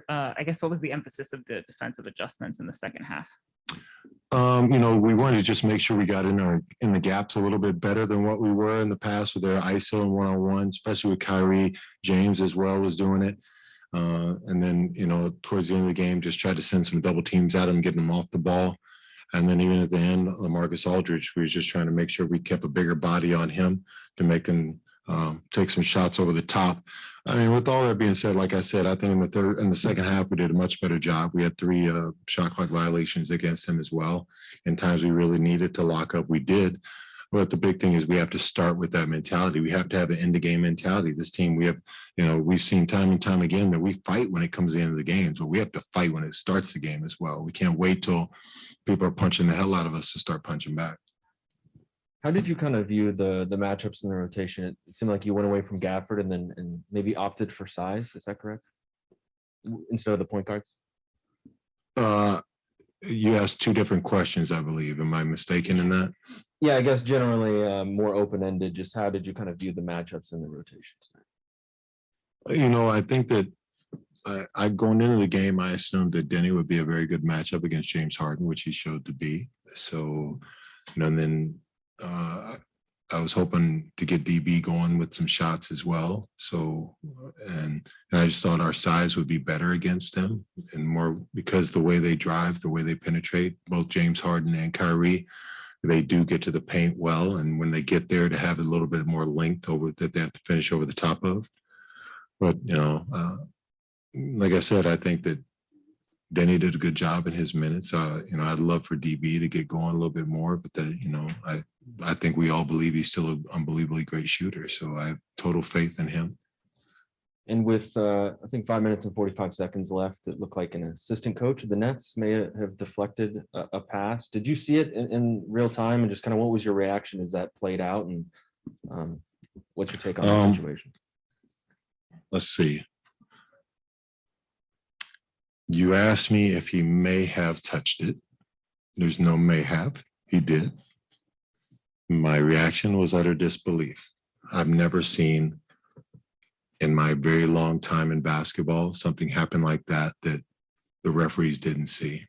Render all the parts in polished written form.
I guess, what was the emphasis of the defensive adjustments in the second half? We wanted to just make sure we got in the gaps a little bit better than what we were in the past with their ISO and one-on-one, especially with Kyrie. James as well was doing it. And then, towards the end of the game, just tried to send some double teams at him, getting them off the ball. And then even at the end, LaMarcus Aldridge, we was just trying to make sure we kept a bigger body on him to make him take some shots over the top. I mean, with all that being said, like I said, I think in the second half, we did a much better job. We had 3 shot clock violations against him as well. In times we really needed to lock up, we did. But the big thing is we have to start with that mentality. We have to have an end of game mentality. This team, we've seen time and time again that we fight when it comes into the games, but we have to fight when it starts the game as well. We can't wait till people are punching the hell out of us to start punching back. How did you kind of view the matchups in the rotation? It seemed like you went away from Gafford and maybe opted for size. Is that correct? Instead of the point guards? You asked 2 different questions, I believe. Am I mistaken in that? Yeah, I guess generally more open-ended. Just how did you kind of view the matchups in the rotations? I think that I going into the game, I assumed that Denny would be a very good matchup against James Harden, which he showed to be. So, and then I was hoping to get DB going with some shots as well. So, and I just thought our size would be better against them, and more because the way they drive, the way they penetrate, both James Harden and Kyrie, they do get to the paint well. And when they get there, to have a little bit more length over that they have to finish over the top of. But, like I said, I think that Denny did a good job in his minutes. I'd love for DB to get going a little bit more, but I think we all believe he's still an unbelievably great shooter. So I have total faith in him. And with, I think 5 minutes and 45 seconds left, it looked like an assistant coach of the Nets may have deflected a pass. Did you see it in real time? And just kind of what was your reaction as that played out? And what's your take on the situation? Let's see. You asked me if he may have touched it. There's no may have. He did. My reaction was utter disbelief. I've never seen in my very long time in basketball something happen like that the referees didn't see.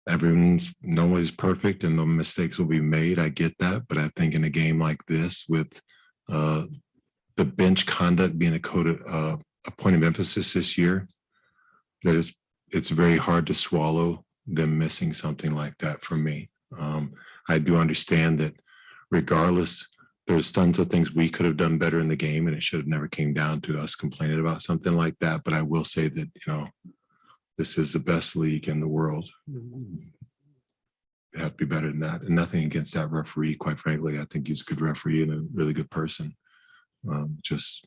Nobody's perfect and the mistakes will be made. I get that. But I think in a game like this with the bench conduct being a point of emphasis this year, that it's very hard to swallow them missing something like that for me. I do understand that regardless, there's tons of things we could have done better in the game, and it should have never came down to us complaining about something like that. But I will say that, this is the best league in the world. You have to be better than that. And nothing against that referee, quite frankly. I think he's a good referee and a really good person. I was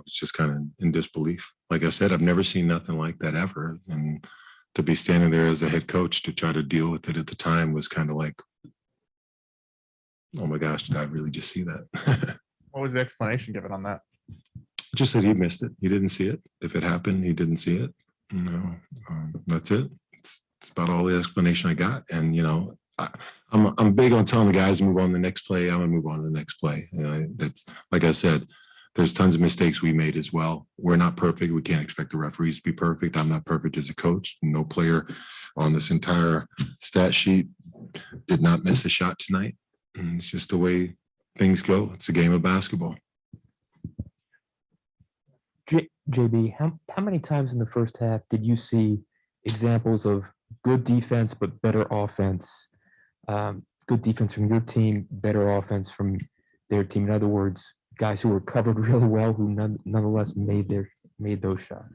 just kind of in disbelief. Like I said, I've never seen nothing like that ever. And to be standing there as a head coach to try to deal with it at the time was kind of like, oh my gosh, did I really just see that? What was the explanation given on that? Just said he missed it. He didn't see it. If it happened, he didn't see it. That's it. It's about all the explanation I got. And, I'm big on telling the guys to move on to the next play. I'm gonna move on to the next play. That's like I said, there's tons of mistakes we made as well. We're not perfect. We can't expect the referees to be perfect. I'm not perfect as a coach. No player on this entire stat sheet did not miss a shot tonight. And it's just the way things go. It's a game of basketball. JB, how many times in the first half did you see examples of good defense but better offense? Good defense from your team, better offense from their team. In other words, guys who were covered really well, who nonetheless made those shots.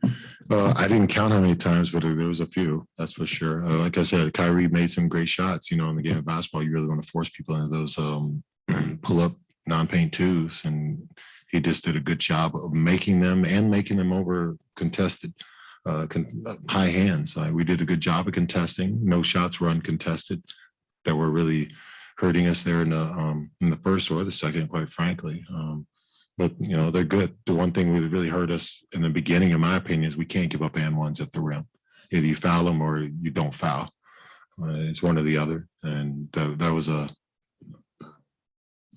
I didn't count how many times, but there was a few. That's for sure. Like I said, Kyrie made some great shots. In the game of basketball, you really want to force people into those pull-up non-paint twos, and he just did a good job of making them over contested. High hands. We did a good job of contesting. No shots were uncontested that were really hurting us there in the first or the second, quite frankly. But they're good. The one thing that really hurt us in the beginning, in my opinion, is we can't give up and ones at the rim. Either you foul them or you don't foul. It's one or the other, and that was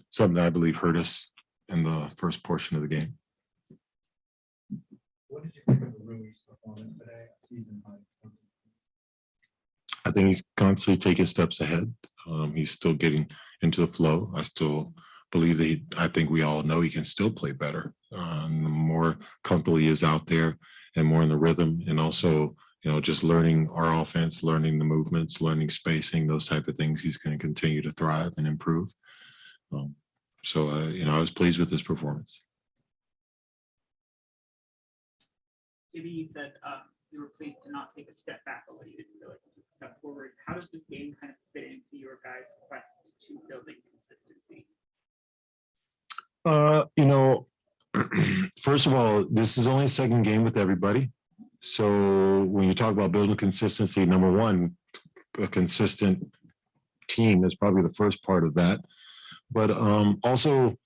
something I believe hurt us in the first portion of the game. I think he's constantly taking steps ahead. He's still getting into the flow. I still believe that I think we all know he can still play better. And the more comfortable he is out there and more in the rhythm, and also, just learning our offense, learning the movements, learning spacing, those type of things, he's going to continue to thrive and improve. So, I was pleased with his performance. Maybe you said you were pleased to not take a step back, although you didn't feel like you took a step forward. How does this game kind of fit into your guys' quest to building consistency? First of all, this is only a second game with everybody. So when you talk about building consistency, number one, a consistent team is probably the first part of that. But also,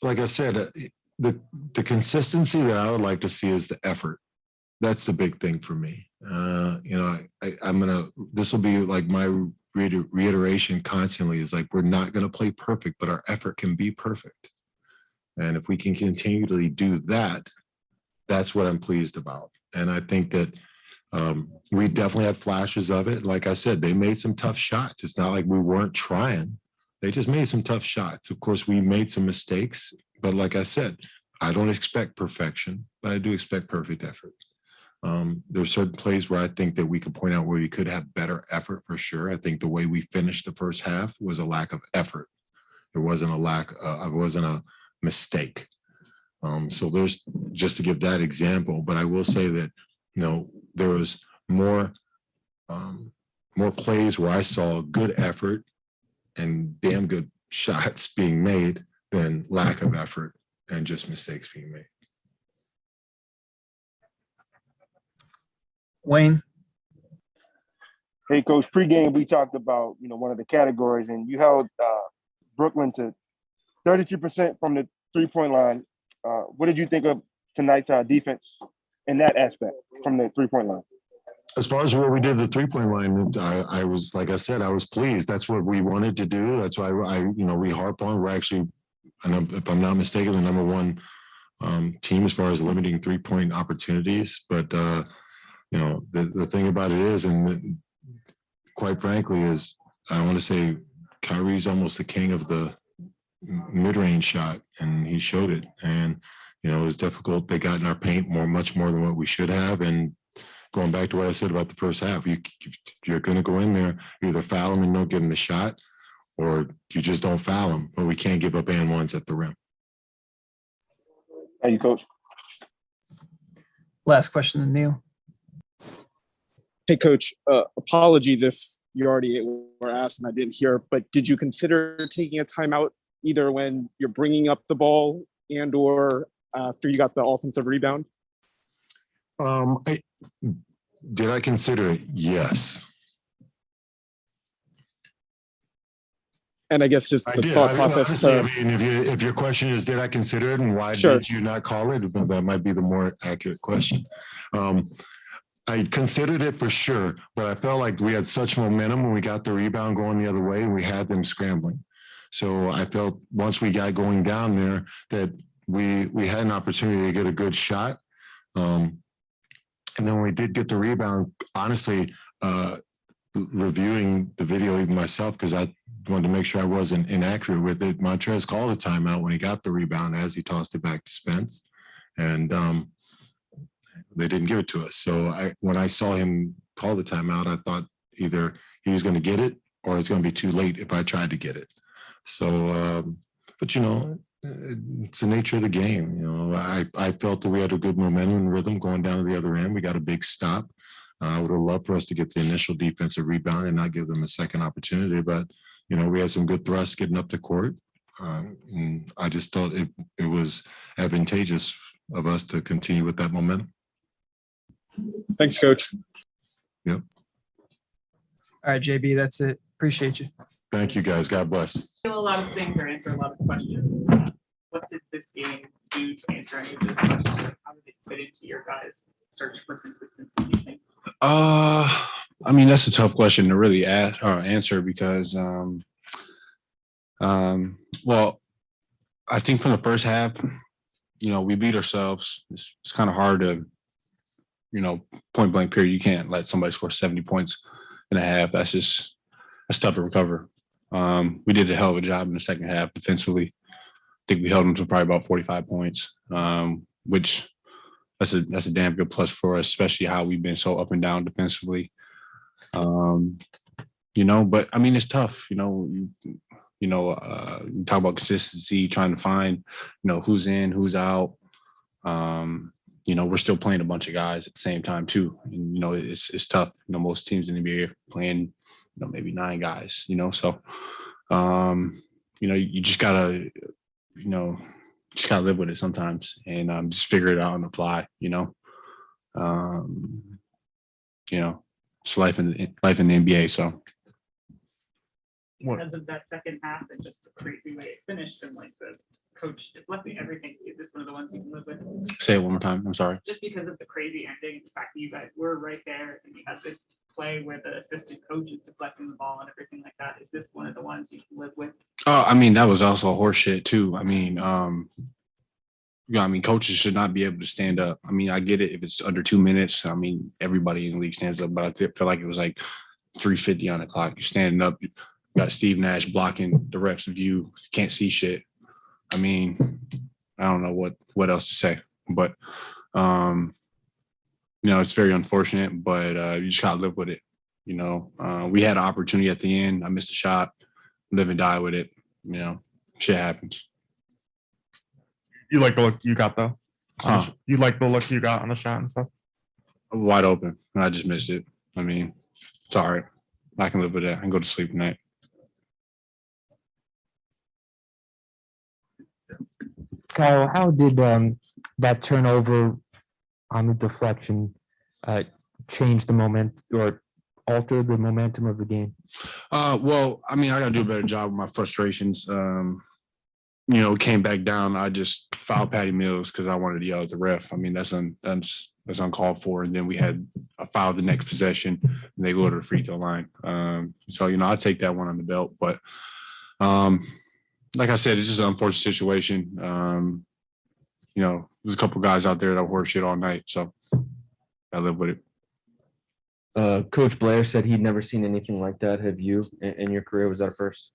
like I said, the consistency that I would like to see is the effort. That's the big thing for me. This will be like my reiteration constantly is like, we're not going to play perfect, but our effort can be perfect. And if we can continually do that, that's what I'm pleased about. And I think that we definitely had flashes of it. Like I said, they made some tough shots. It's not like we weren't trying. They just made some tough shots. Of course, we made some mistakes. But like I said, I don't expect perfection, but I do expect perfect effort. There's certain plays where I think that we can point out where we could have better effort for sure. I think the way we finished the first half was a lack of effort. There wasn't a mistake. So there's, just to give that example, but I will say that, there was more plays where I saw good effort and damn good shots being made than lack of effort and just mistakes being made. Wayne. Hey, Coach, pregame, we talked about, one of the categories, and you held Brooklyn to 32% from the three-point line. What did you think of tonight's defense in that aspect from the three-point line? As far as where we did the three-point line, I was, like I said, I was pleased. That's what we wanted to do. That's why we harp on. We're actually, and if I'm not mistaken, the number one team as far as limiting three-point opportunities. But the thing about it is, and quite frankly, is I want to say Kyrie's almost the king of the mid-range shot, and he showed it. And it was difficult. They got in our paint much more than what we should have. And going back to what I said about the first half, you're going to go in there, either foul them and don't give them the shot, or you just don't foul them. But we can't give up and ones at the rim. Thank you, Coach. Last question to Neil. Hey, Coach, apologies if you already were asked and I didn't hear, but did you consider taking a timeout either when you're bringing up the ball and or after you got the offensive rebound? Did I consider it? Yes. And I guess just the thought process. If your question is, did I consider it and why did you not call it? That might be the more accurate question. I considered it for sure, but I felt like we had such momentum when we got the rebound going the other way and we had them scrambling. So I felt once we got going down there that we had an opportunity to get a good shot. And then when we did get the rebound, honestly, reviewing the video even myself, because I wanted to make sure I wasn't inaccurate with it, Montrez called a timeout when he got the rebound as he tossed it back to Spence. And they didn't give it to us. So when I saw him call the timeout, I thought either he was going to get it or it's going to be too late if I tried to get it. So, but it's the nature of the game. I felt that we had a good momentum and rhythm going down to the other end. We got a big stop. I would have loved for us to get the initial defensive rebound and not give them a second opportunity. But, we had some good thrusts getting up the court. And I just thought it was advantageous of us to continue with that momentum. Thanks, Coach. Yep. All right, JB, that's it. Appreciate you. Thank you, guys. God bless. Feel a lot of things or answer a lot of questions. What did this game do to answer any of those questions? How did it fit into your guys' search for consistency, do you think? That's a tough question to really ask or answer because, well, I think from the first half, we beat ourselves. It's kind of hard to point blank period. You can't let somebody score 70 points in a half. That's tough to recover. We did a hell of a job in the second half defensively. I think we held them to probably about 45 points, which that's a damn good plus for us, especially how we've been so up and down defensively. But I mean, it's tough. You talk about consistency, trying to find, who's in, who's out. We're still playing a bunch of guys at the same time too. And, it's tough. Most teams in the NBA are playing, maybe 9 guys, so, you just gotta, live with it sometimes and just figure it out on the fly, it's life in the NBA. So. Because of that second half and just the crazy way it finished and like the coach deflecting everything, is this one of the ones you can live with? Say it one more time. I'm sorry. Just because of the crazy ending, the fact that you guys were right there and you had the play where the assistant coach is deflecting the ball and everything like that, is this one of the ones you can live with? I mean, that was also horseshit too. Coaches should not be able to stand up. I mean, I get it if it's under 2 minutes. I mean, everybody in the league stands up, but I feel like it was like 3:50 on the clock. You're standing up. You got Steve Nash blocking the ref's view. You can't see shit. I mean, I don't know what else to say, but it's very unfortunate, but you just gotta live with it. We had an opportunity at the end. I missed a shot. Live and die with it. Shit happens. You like the look you got though? Huh. You like the look you got on the shot and stuff? Wide open, and I just missed it. I mean, it's all right. I can live with that and go to sleep tonight. Kyle, how did that turnover on the deflection change the moment or alter the momentum of the game? Well, I mean, I got to do a better job with my frustrations. Came back down. I just fouled Patty Mills because I wanted to yell at the ref. I mean, that's uncalled for. And then we had a foul the next possession, and they go to the free throw line. So I take that one on the belt. But like I said, it's just an unfortunate situation. There's a couple guys out there that horse shit all night, so I live with it. Coach Blair said he'd never seen anything like that. Have you in your career? Was that a first?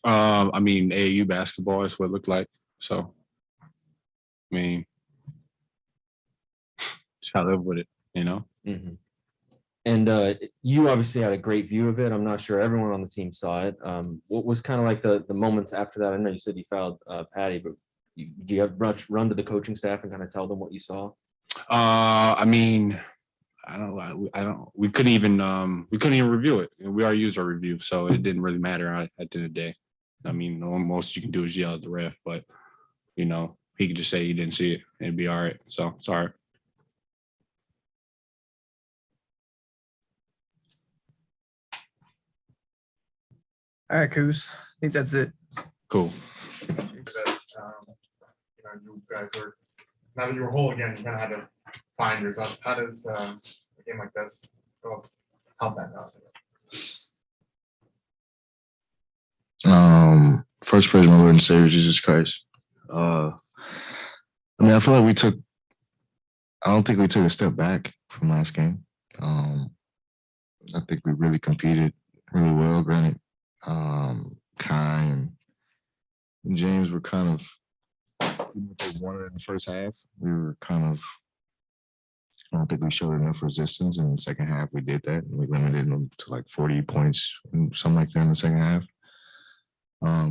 I mean, AAU basketball, that's what it looked like. So, I mean, just gotta live with it, Mm-hmm. And you obviously had a great view of it. I'm not sure everyone on the team saw it. What was kind of like the moments after that? I know you said you fouled Patty, but do you have run to the coaching staff and kind of tell them what you saw? I mean, I don't. We couldn't even review it. We already used our review, so it didn't really matter at the end of the day. I mean, the most you can do is yell at the ref, but he could just say he didn't see it and it'd be all right. So sorry. All right, Kuz. I think that's it. Cool. You guys are now that you were whole again, you kind of had to find yourself. How does a game like this go help that process? First praise my Lord and Savior Jesus Christ. I feel like I don't think we took a step back from last game. I think we really competed really well. Granted, Kai and James were kind of, they wanted in the first half. We were kind of, I don't think we showed enough resistance. In the second half, we did that. And we limited them to like 40 points, something like that in the second half.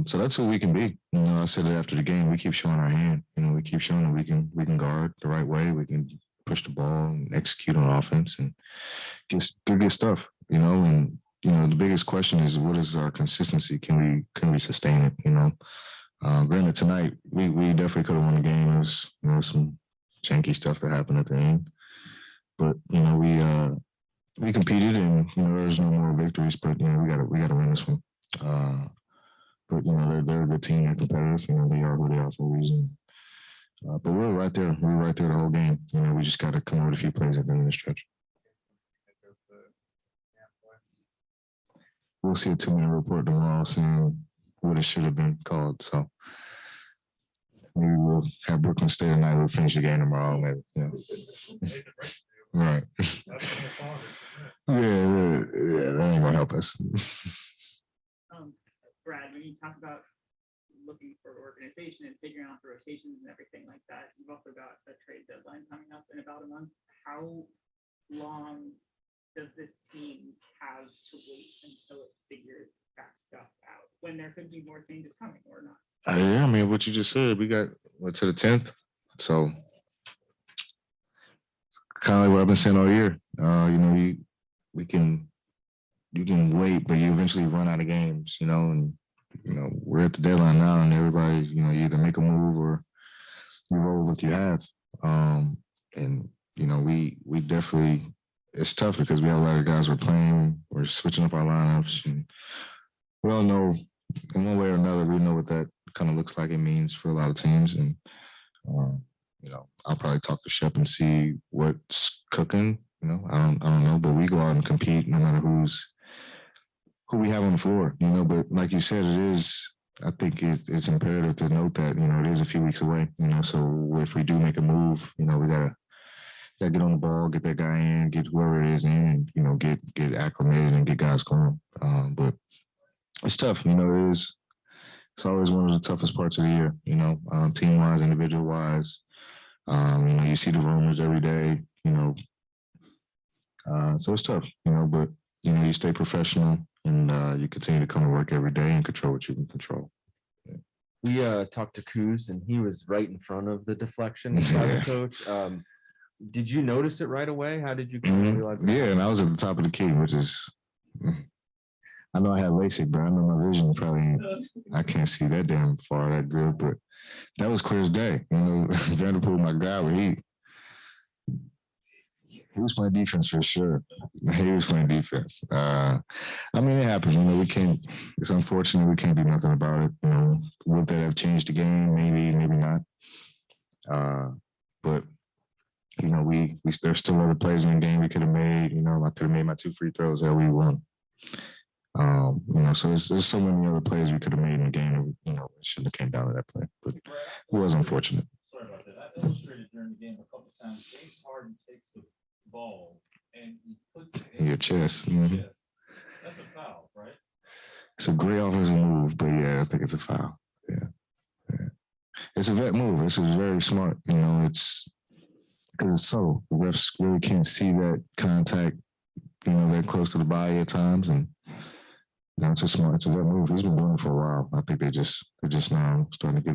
So that's who we can be. I said it after the game. We keep showing our hand. We keep showing that we can guard the right way. We can push the ball and execute on offense and get stuff. And the biggest question is, what is our consistency? Can we sustain it? Granted, tonight we definitely could have won the game. It was some janky stuff that happened at the end, but we competed, and there's no more victories. But we gotta win this one. But they're a good team. They're competitive. They are who they are for a reason. But we're right there. We were right there the whole game. We just got to come out with a few plays at the end of the stretch. We'll see a 2-minute report tomorrow saying what it should have been called. So maybe we'll have Brooklyn stay tonight. We'll finish the game tomorrow. Maybe. Yeah. Right. off the rotations and everything like that. You've also got a trade deadline coming up in about a month. How long does this team have to wait until it figures that stuff out when there could be more changes coming or not? Yeah, I mean, what you just said, we got to the 10th. So kind of like what I've been saying all year. You can wait, but you eventually run out of games, and we're at the deadline now, and everybody, you either make a move or you roll with you have. And we definitely, it's tough because we have a lot of guys we're playing, we're switching up our lineups, and we all know in one way or another, we know what that kind of looks like it means for a lot of teams. And I'll probably talk to Shep and see what's cooking. I don't know, but we go out and compete no matter who we have on the floor. But like you said, I think it's imperative to note that it is a few weeks away. So if we do make a move, we gotta get on the ball, get that guy in, get whoever it is in, and get acclimated and get guys going. But it's tough. It's always one of the toughest parts of the year. Team wise, individual wise. You see the rumors every day. So it's tough. But you stay professional and you continue to come to work every day and control what you can control. We talked to Kuz, and he was right in front of the deflection by the coach. Did you notice it right away? How did you realize it? Yeah, and I was at the top of the key, which is, I know I had LASIK, but I know my vision probably, I can't see that damn far that good, but that was clear as day. Vanderpool, my guy, he was playing defense for sure. He was playing defense. I mean, it happens. We can't. It's unfortunate. We can't do nothing about it. Would that have changed the game? Maybe, maybe not. But there's still other plays in the game we could have made. I could have made my 2 free throws that we won. So there's so many other plays we could have made in the game. It shouldn't have came down to that play, but it was unfortunate. Sorry about that. I illustrated during the game a couple times. James Harden takes the ball and he puts it in your chest. That's a foul, right? It's a great offensive move, but yeah, I think it's a foul. Yeah. It's a vet move. This is very smart. It's because it's subtle. The refs really can't see that contact, that close to the body at times, and it's a vet move. He's been doing it for a while. I think they're just now starting to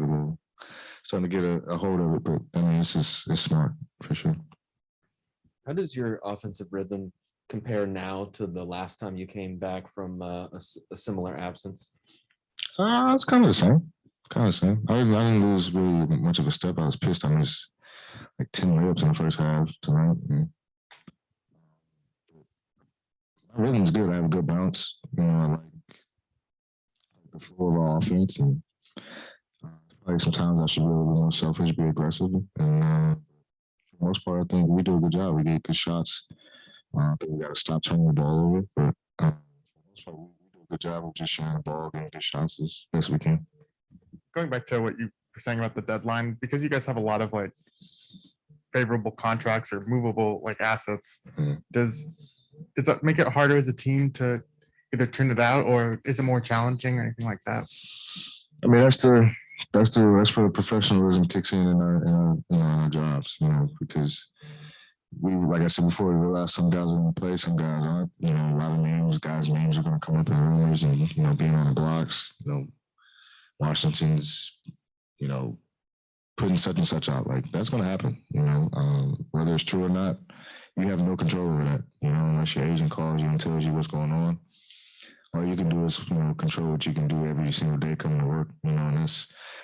get a hold of it. But I mean, it's smart for sure. How does your offensive rhythm compare now to the last time you came back from a similar absence? It's kind of the same. I didn't lose really much of a step. I was pissed. I missed like 10 layups in the first half tonight. My rhythm's good. I have a good bounce. I like the flow of our offense, and like sometimes I should really be more selfish, be aggressive, and for the most part, I think we do a good job. We get good shots. I think we got to stop turning the ball over, but for the most part, we do a good job of just sharing the ball, getting good shots as best we can. Going back to what you were saying about the deadline, because you guys have a lot of favorable contracts or movable assets, does that make it harder as a team to either turn it out, or is it more challenging or anything like that? I mean, that's where the professionalism kicks in our jobs, because we, like I said before, we realized some guys are going to play, some guys aren't. A lot of guys' names are going to come up in rumors, and being on the blocks. Washington's, putting such and such out. That's going to happen. Whether it's true or not, you have no control over that. Unless your agent calls you and tells you what's going on. All you can do is, control what you can do every single day coming to work. And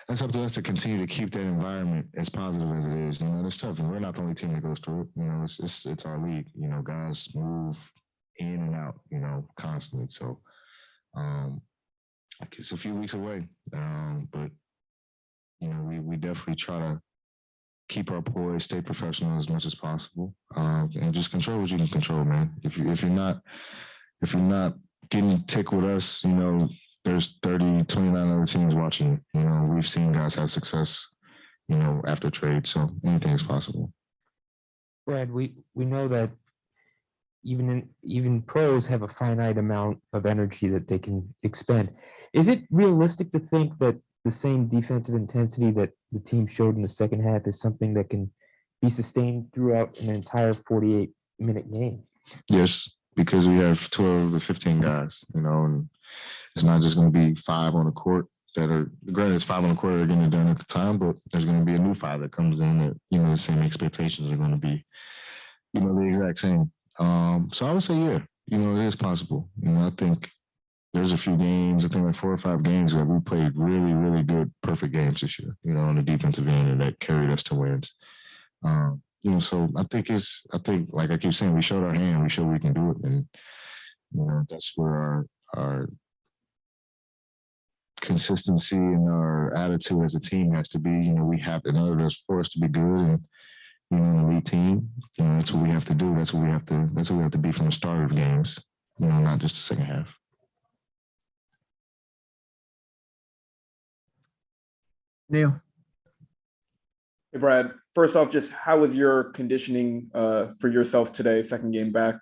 that's up to us to continue to keep that environment as positive as it is. It's tough, and we're not the only team that goes through it. It's our league. Guys move in and out, constantly. So, it's a few weeks away, but we definitely try to keep our poise, stay professional as much as possible, and just control what you can control, man. If you're not getting tick with us, there's 29 other teams watching. We've seen guys have success, after trade, so anything is possible. Brad, we know that even pros have a finite amount of energy that they can expend. Is it realistic to think that the same defensive intensity that the team showed in the second half is something that can be sustained throughout an entire 48-minute game? Yes, because we have 12 to 15 guys, and it's not just going to be 5 on the court that are, granted, it's 5 on the court that are getting it done at the time, but there's going to be a new 5 that comes in that, the same expectations are going to be, the exact same. So I would say, yeah, it is possible. I think there's a few games, I think like 4 or 5 games where we played really, really good, perfect games this year, on the defensive end, and that carried us to wins. So I think like I keep saying, we showed our hand, we showed we can do it. And, that's where our consistency and our attitude as a team has to be. We have, in order for us to be good and, an elite team, that's what we have to do. That's what we have to be from the start of games, not just the second half. Neil. Hey, Brad. First off, just how was your conditioning for yourself today, second game back?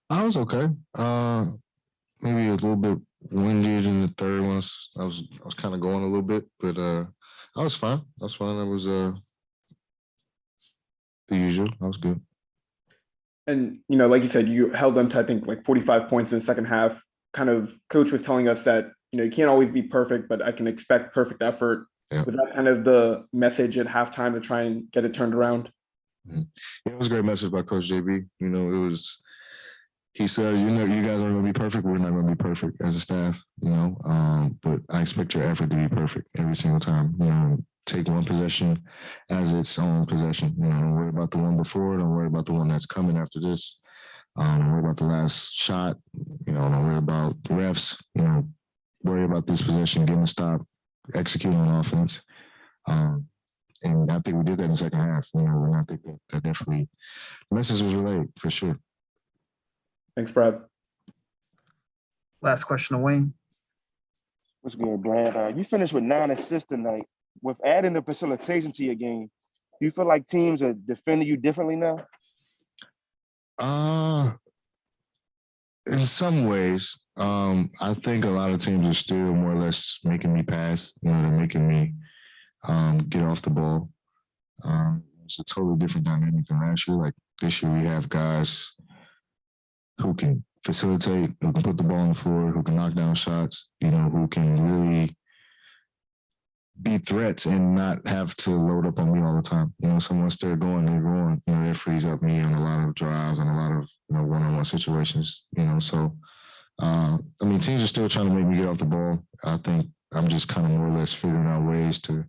I was okay. Maybe a little bit winded in the third one. I was kind of going a little bit, but I was fine. I was the usual. I was good. And, like you said, you held them to, I think, like 45 points in the second half. Kind of coach was telling us that, you can't always be perfect, but I can expect perfect effort. Yeah. Was that kind of the message at halftime to try and get it turned around? Mm-hmm. Yeah, it was a great message by Coach JB. He says, you guys aren't going to be perfect. We're not going to be perfect as a staff, but I expect your effort to be perfect every single time. Take one possession as its own possession. Don't worry about the one before. Don't worry about the one that's coming after this. Don't worry about the last shot. Don't worry about the refs. Worry about this possession, getting a stop, executing on offense. And I think we did that in the second half. And I think that definitely the message was relayed for sure. Thanks, Brad. Last question to Wayne. What's good, Brad? You finished with 9 assists tonight. With adding the facilitation to your game, do you feel like teams are defending you differently now? In some ways, I think a lot of teams are still more or less making me pass. They're making me get off the ball. It's a totally different dynamic than last year. Like this year, we have guys who can facilitate, who can put the ball on the floor, who can knock down shots, who can really be threats and not have to load up on me all the time. So once they're going, it frees up me on a lot of drives and a lot of, one-on-one situations, So, teams are still trying to make me get off the ball. I think I'm just kind of more or less figuring out ways to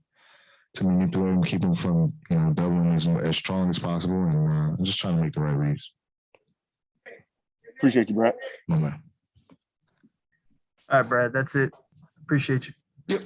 manipulate them, keep them from, doubling as strong as possible. And I'm just trying to make the right reads. Appreciate you, Brad. No, man. All right, Brad. That's it. Appreciate you. Yep.